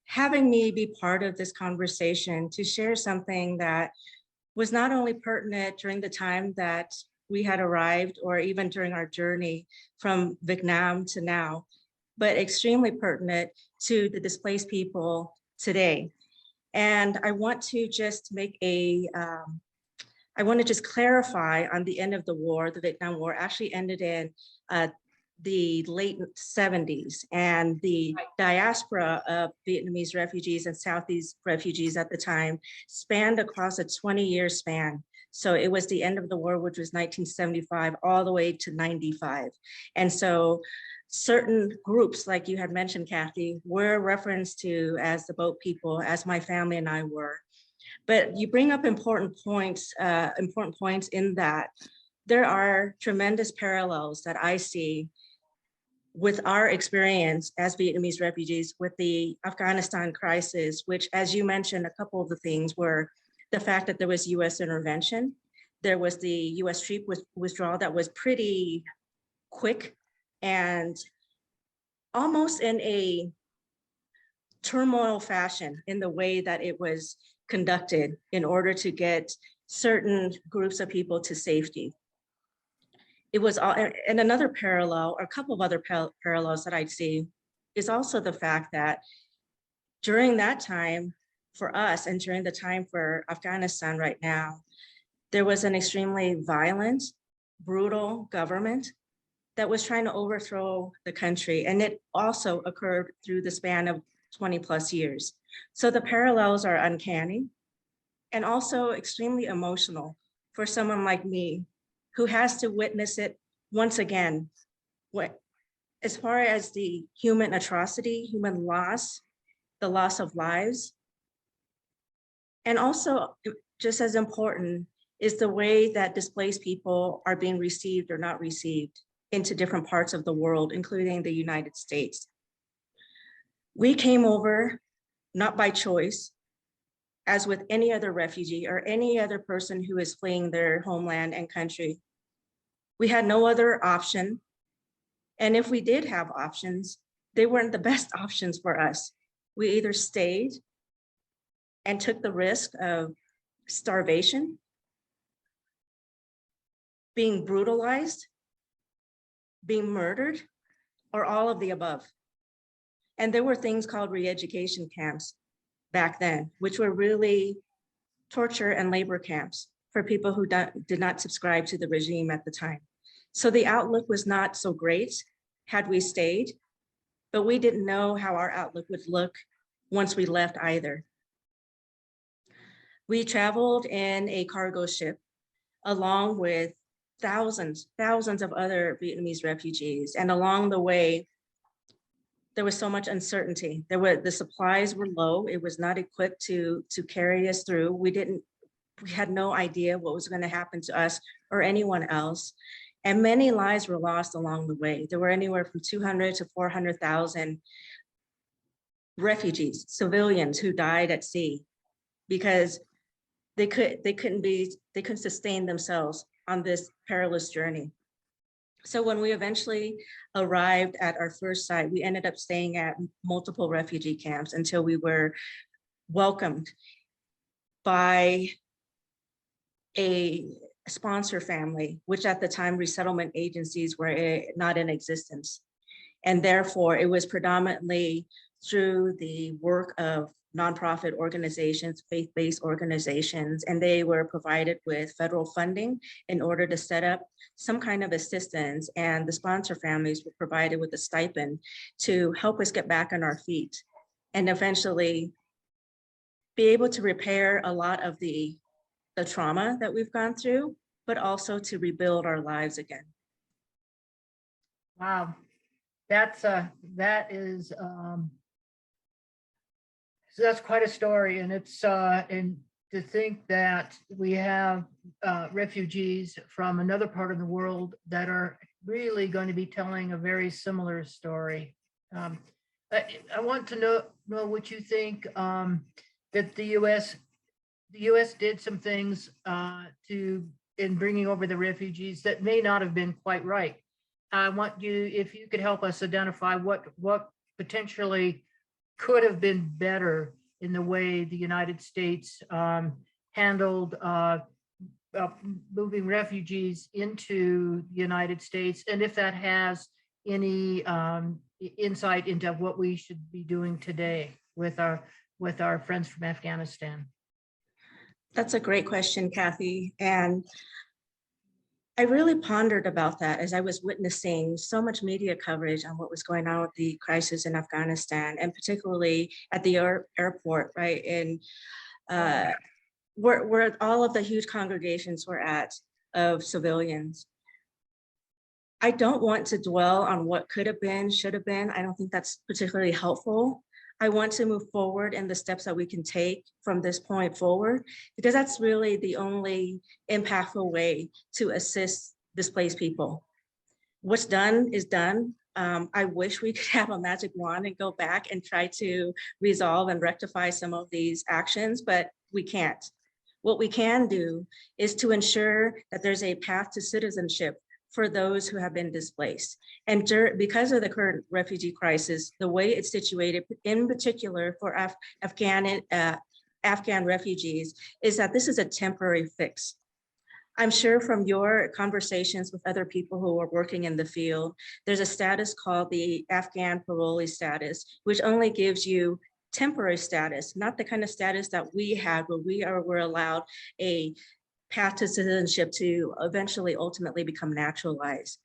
having me be part of this conversation to share something that was not only pertinent during the time that we had arrived or even during our journey from Vietnam to now, but extremely pertinent to the displaced people today. And I want to just make I want to just clarify on the end of the war, the Vietnam War actually ended in the late 70s, and the diaspora of Vietnamese refugees and Southeast refugees at the time spanned across a 20-year span. So it was the end of the war, which was 1975, all the way to 95. And so certain groups, like you had mentioned, Kathy, were referenced to as the boat people, as my family and I were. But you bring up important points in that there are tremendous parallels that I see with our experience as Vietnamese refugees with the Afghanistan crisis, which, as you mentioned, a couple of the things were the fact that there was US intervention. There was the US troop withdrawal that was pretty quick and almost in a turmoil fashion in the way that it was conducted in order to get certain groups of people to safety. It was, and another parallel, or a couple of other parallels that I'd see is also the fact that during that time for us and during the time for Afghanistan right now, there was an extremely violent, brutal government that was trying to overthrow the country. And it also occurred through the span of 20 plus years. So the parallels are uncanny and also extremely emotional for someone like me who has to witness it once again. As far as the human atrocity, human loss, the loss of lives, and also just as important is the way that displaced people are being received or not received into different parts of the world, including the United States. We came over not by choice, as with any other refugee or any other person who is fleeing their homeland and country. We had no other option. And if we did have options, they weren't the best options for us. We either stayed and took the risk of starvation, being brutalized, being murdered, or all of the above. And there were things called re-education camps back then, which were really torture and labor camps for people who did not subscribe to the regime at the time. So the outlook was not so great had we stayed, but we didn't know how our outlook would look once we left either. We traveled in a cargo ship along with thousands of other Vietnamese refugees. And along the way, there was so much uncertainty. The supplies were low. It was not equipped to carry us through. We had no idea what was going to happen to us or anyone else. And many lives were lost along the way. There were anywhere from 200 to 400,000 refugees, civilians who died at sea because they couldn't sustain themselves on this perilous journey. So when we eventually arrived at our first site, we ended up staying at multiple refugee camps until we were welcomed by a sponsor family, which at the time resettlement agencies were not in existence. And therefore it was predominantly through the work of nonprofit organizations, faith-based organizations, and they were provided with federal funding in order to set up some kind of assistance. And the sponsor families were provided with a stipend to help us get back on our feet and eventually be able to repair a lot of the trauma that we've gone through, but also to rebuild our lives again. Wow, so that's quite a story, and it's and to think that we have refugees from another part of the world that are really going to be telling a very similar story. I want to know what you think that the U.S. did some things in bringing over the refugees that may not have been quite right. I want you, if you could help us identify what potentially could have been better in the way the United States handled moving refugees into the United States, and if that has any insight into what we should be doing today with our friends from Afghanistan. That's a great question, Kathy. And I really pondered about that as I was witnessing so much media coverage on what was going on with the crisis in Afghanistan, and particularly at the airport, right? And where all of the huge congregations were at of civilians. I don't want to dwell on what could have been, should have been. I don't think that's particularly helpful. I want to move forward in the steps that we can take from this point forward, because that's really the only impactful way to assist displaced people. What's done is done. I wish we could have a magic wand and go back and try to resolve and rectify some of these actions, but we can't. What we can do is to ensure that there's a path to citizenship for those who have been displaced. And because of the current refugee crisis, the way it's situated, in particular for Afghan refugees, is that this is a temporary fix. I'm sure from your conversations with other people who are working in the field, there's a status called the Afghan Parolee status, which only gives you temporary status, not the kind of status that we had where we're allowed a path to citizenship to eventually ultimately become naturalized.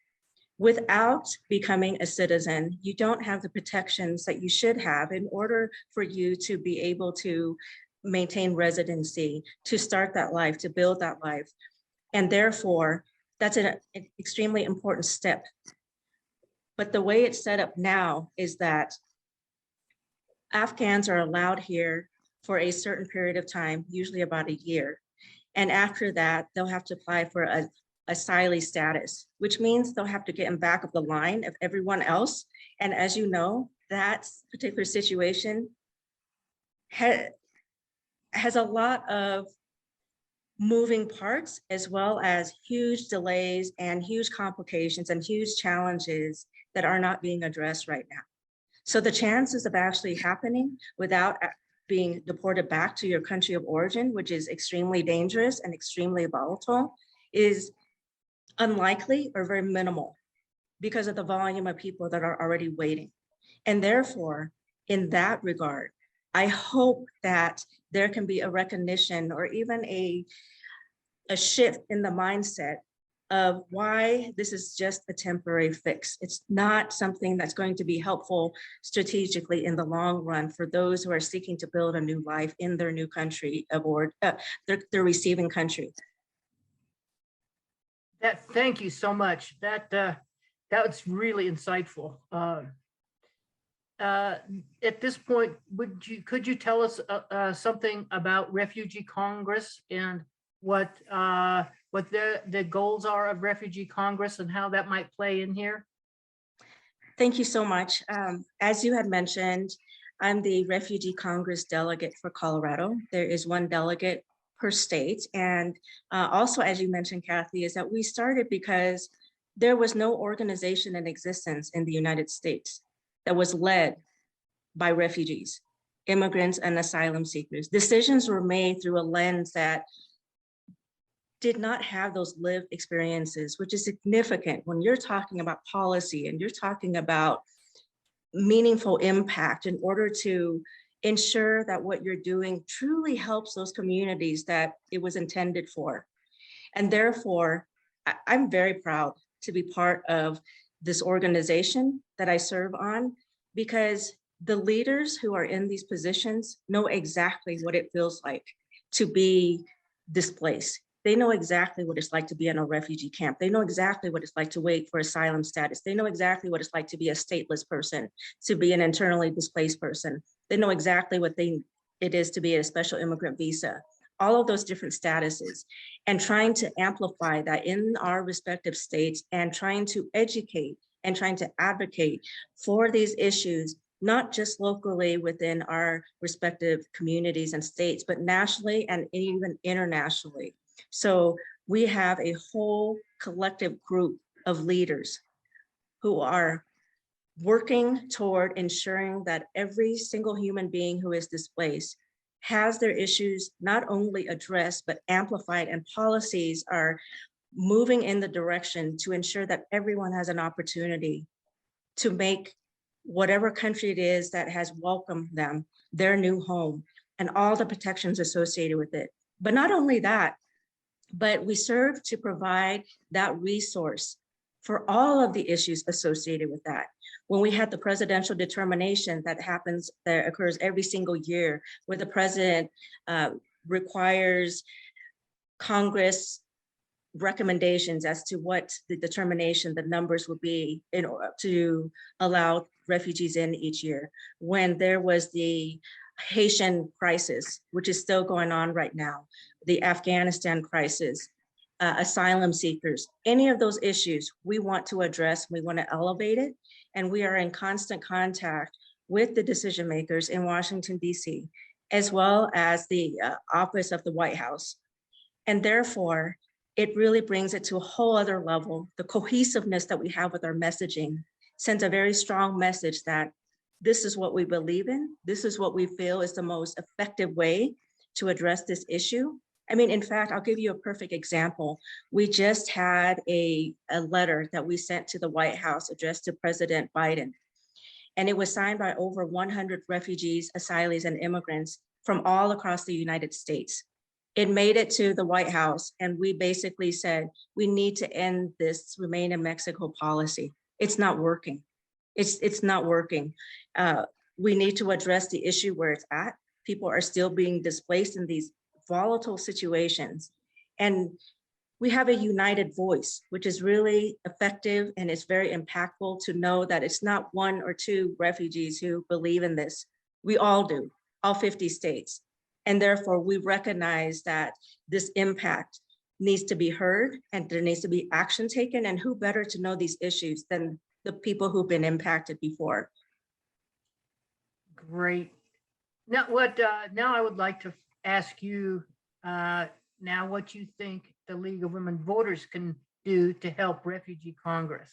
Without becoming a citizen, you don't have the protections that you should have in order for you to be able to maintain residency, to start that life, to build that life. And therefore, that's an extremely important step. But the way it's set up now is that Afghans are allowed here for a certain period of time, usually about a year. And after that, they'll have to apply for a asylee status, which means they'll have to get in back of the line of everyone else. And as you know, that particular situation has a lot of moving parts, as well as huge delays and huge complications and huge challenges that are not being addressed right now. So the chances of actually happening without being deported back to your country of origin, which is extremely dangerous and extremely volatile, is unlikely or very minimal because of the volume of people that are already waiting. And therefore, in that regard, I hope that there can be a recognition or even a shift in the mindset of why this is just a temporary fix. It's not something that's going to be helpful strategically in the long run for those who are seeking to build a new life in their new country of their receiving country. Thank you so much. That was really insightful. At this point, could you tell us something about Refugee Congress and what the goals are of Refugee Congress and how that might play in here? Thank you so much. As you had mentioned, I'm the Refugee Congress delegate for Colorado. There is one delegate per state. And also, as you mentioned, Kathy, is that we started because there was no organization in existence in the United States that was led by refugees, immigrants, and asylum seekers. Decisions were made through a lens that did not have those lived experiences, which is significant when you're talking about policy and you're talking about meaningful impact in order to ensure that what you're doing truly helps those communities that it was intended for. And therefore, I'm very proud to be part of this organization that I serve on, because the leaders who are in these positions know exactly what it feels like to be displaced. They know exactly what it's like to be in a refugee camp. They know exactly what it's like to wait for asylum status. They know exactly what it's like to be a stateless person, to be an internally displaced person. They know exactly what it is to be a special immigrant visa, all of those different statuses, and trying to amplify that in our respective states and trying to educate and trying to advocate for these issues, not just locally within our respective communities and states, but nationally and even internationally. So we have a whole collective group of leaders who are working toward ensuring that every single human being who is displaced has their issues not only addressed, but amplified, and policies are moving in the direction to ensure that everyone has an opportunity to make whatever country it is that has welcomed them their new home and all the protections associated with it. But not only that, but we serve to provide that resource for all of the issues associated with that. When we had the presidential determination that occurs every single year, where the president requires Congress recommendations as to what the determination, the numbers would be in order to allow refugees in each year. When there was the Haitian crisis, which is still going on right now, the Afghanistan crisis, asylum seekers, any of those issues we want to address, we want to elevate it. And we are in constant contact with the decision makers in Washington, DC, as well as the office of the White House. And therefore, it really brings it to a whole other level. The cohesiveness that we have with our messaging sends a very strong message that this is what we believe in. This is what we feel is the most effective way to address this issue. I mean, in fact, I'll give you a perfect example. We just had a letter that we sent to the White House addressed to President Biden. And it was signed by over 100 refugees, asylees, and immigrants from all across the United States. It made it to the White House, and we basically said, we need to end this Remain in Mexico policy. It's not working. It's not working. We need to address the issue where it's at. People are still being displaced in these volatile situations. And we have a united voice, which is really effective, and it's very impactful to know that it's not one or two refugees who believe in this. We all do, all 50 states. And therefore, we recognize that this impact needs to be heard and there needs to be action taken. And who better to know these issues than the people who've been impacted before? Great. Now, now I would like to ask you now what you think the League of Women Voters can do to help Refugee Congress.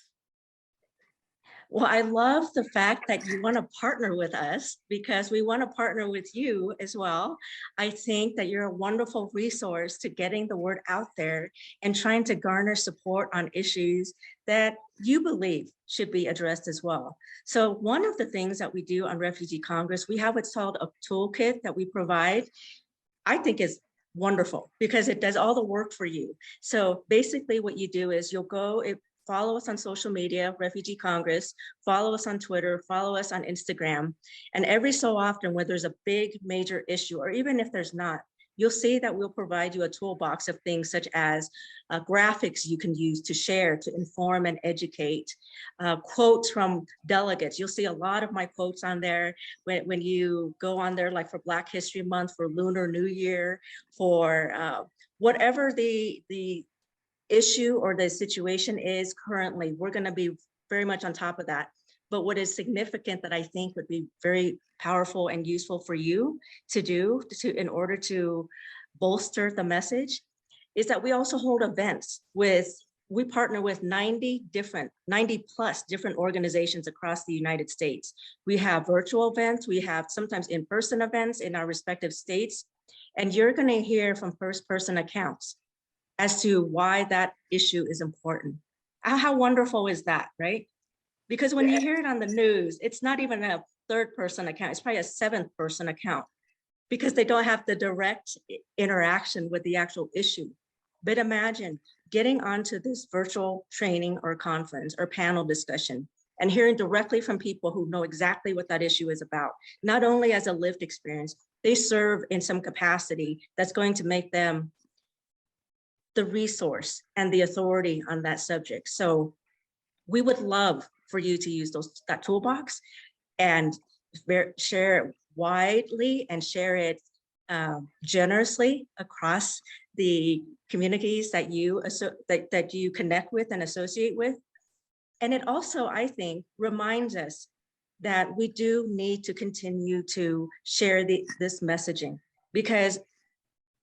Well, I love the fact that you want to partner with us, because we want to partner with you as well. I think that you're a wonderful resource to getting the word out there and trying to garner support on issues that you believe should be addressed as well. So one of the things that we do on Refugee Congress, we have what's called a toolkit that we provide. I think is wonderful because it does all the work for you. So basically what you do is you'll follow us on social media, Refugee Congress, follow us on Twitter, follow us on Instagram. And every so often where there's a big major issue, or even if there's not, you'll see that we'll provide you a toolbox of things such as graphics you can use to share, to inform and educate, quotes from delegates. You'll see a lot of my quotes on there when you go on there, like for Black History Month, for Lunar New Year, for whatever the issue or the situation is currently. We're going to be very much on top of that. But what is significant that I think would be very powerful and useful for you to do in order to bolster the message is that we also hold events we partner with 90 plus different organizations across the United States. We have virtual events, we have sometimes in-person events in our respective states, and you're going to hear from first-person accounts as to why that issue is important. How wonderful is that, right? Because when you hear it on the news, it's not even a third-person account, it's probably a seventh-person account, because they don't have the direct interaction with the actual issue. But imagine getting onto this virtual training or conference or panel discussion and hearing directly from people who know exactly what that issue is about, not only as a lived experience, they serve in some capacity that's going to make them the resource and the authority on that subject. So we would love for you to use that toolbox and share it widely and share it generously across the communities that you connect with and associate with. And it also, I think, reminds us that we do need to continue to share this messaging, because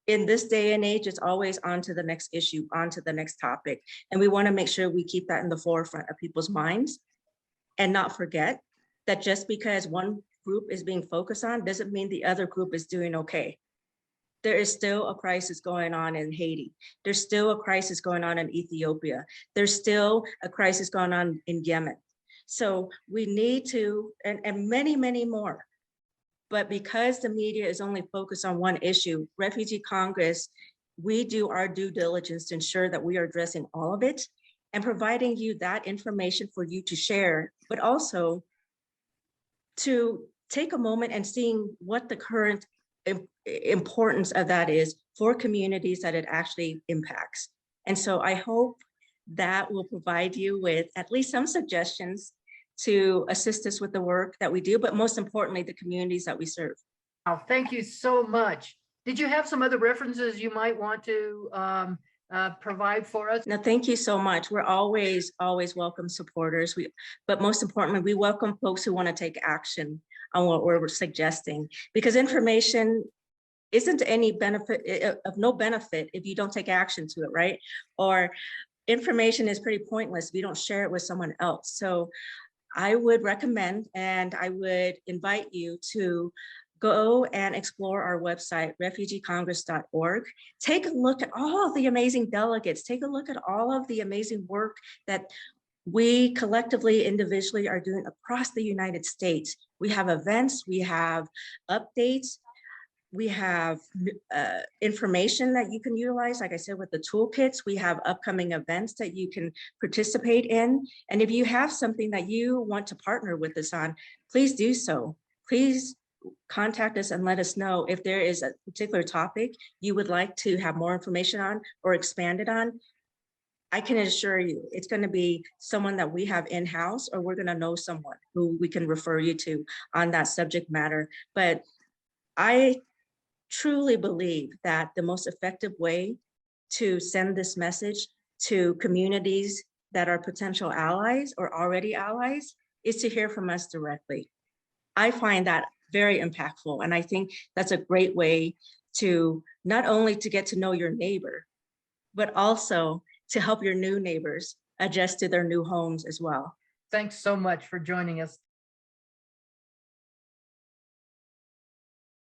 in this day and age, it's always on to the next issue, on to the next topic. And we want to make sure we keep that in the forefront of people's minds and not forget that just because one group is being focused on doesn't mean the other group is doing okay. There is still a crisis going on in Haiti. There's still a crisis going on in Ethiopia. There's still a crisis going on in Yemen. So we need to, and many, many more. But because the media is only focused on one issue, Refugee Congress, we do our due diligence to ensure that we are addressing all of it and providing you that information for you to share, but also to take a moment and seeing what the current importance of that is for communities that it actually impacts. And so I hope that will provide you with at least some suggestions to assist us with the work that we do, but most importantly, the communities that we serve. Oh, thank you so much. Did you have some other references you might want to provide for us? No, thank you so much. We're always welcome supporters. But most importantly, we welcome folks who want to take action on what we're suggesting, because information isn't any benefit of no benefit if you don't take action to it, right? Or information is pretty pointless if you don't share it with someone else. So I would recommend, and I would invite you to go and explore our website, refugeecongress.org. Take a look at all of the amazing delegates. Take a look at all of the amazing work that we collectively, individually are doing across the United States. We have events, we have updates, we have information that you can utilize. Like I said, with the toolkits, we have upcoming events that you can participate in. And if you have something that you want to partner with us on, please do so. Please contact us and let us know if there is a particular topic you would like to have more information on or expanded on. I can assure you it's going to be someone that we have in-house, or we're going to know someone who we can refer you to on that subject matter. But I truly believe that the most effective way to send this message to communities that are potential allies or already allies is to hear from us directly. I find that very impactful. And I think that's a great way to not only to get to know your neighbor, but also to help your new neighbors adjust to their new homes as well. Thanks so much for joining us